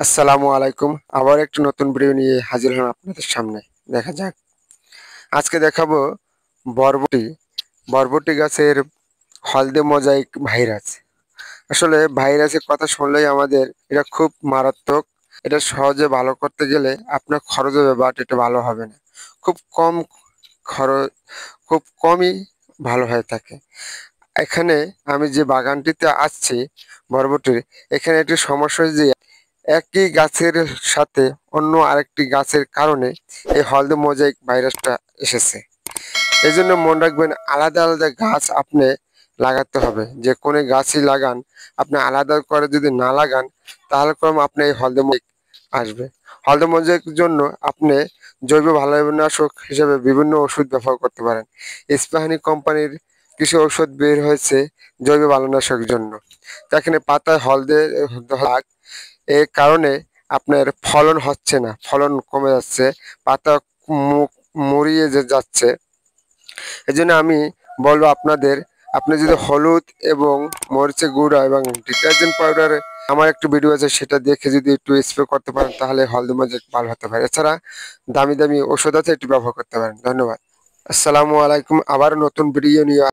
আসসালামু আলাইকুম। আবার একটি নতুন ভিডিও নিয়ে হাজির হলাম আপনাদের সামনে। দেখা যাক, আজকে দেখাবো বরবটি। বরবটি গাছের হলদে মোজাইক ভাইরাস। আসলে ভাইরাসের কথা শুনলেই আমাদের এটা খুব মারাত্মক। এটা সহজে ভালো করতে গেলে আপনার খরচ হবে, বাট এটা ভালো হবে না। খুব কম খরচ, খুব কমই ভালো হয়ে থাকে। এখানে আমি যে বাগানটিতে আসছি বরবটির, এখানে একটি সমস্যা হয়েছে যে একই গাছের সাথে অন্য আরেকটি গাছের কারণে এই হলদে মোজাইক ভাইরাসটা এসেছে। এই জন্য মনে রাখবেন, আলাদা আলাদা গাছ আপনি লাগাতে হবে। যে কোনো গাছই লাগান, আপনি আলাদা করে যদি না লাগান, তাহলে ক্রমে আপনি এই হলদে মোজাইক আসবে। হলদে মোজাইকের জন্য আপনি জৈব ভালোনাশক হিসেবে বিভিন্ন ওষুধ ব্যবহার করতে পারেন। ইস্পাহানি কোম্পানির কিছু ঔষধ বের হয়েছে জৈব ভালোনাশকের জন্য। এখানে পাতায় হলদে দাগ, এর কারণে আপনার ফলন হচ্ছে না, ফলন কমে যাচ্ছে, পাতা মরিয়ে যাচ্ছে। এই জন্য আমি বলবো আপনাদের, আপনি যদি হলুদ এবং মরিচের গুঁড়া এবং ডিটারজেন্ট পাউডার, আমার একটু ভিডিও আছে, সেটা দেখে যদি একটু স্প্রে করতে পারেন, তাহলে হলদে মরিচ ভালো হতে পারে। এছাড়া দামি দামি ওষুধ আছে, একটু ব্যবহার করতে পারেন। ধন্যবাদ। আসসালামু আলাইকুম। আবার নতুন ভিডিও নিয়ে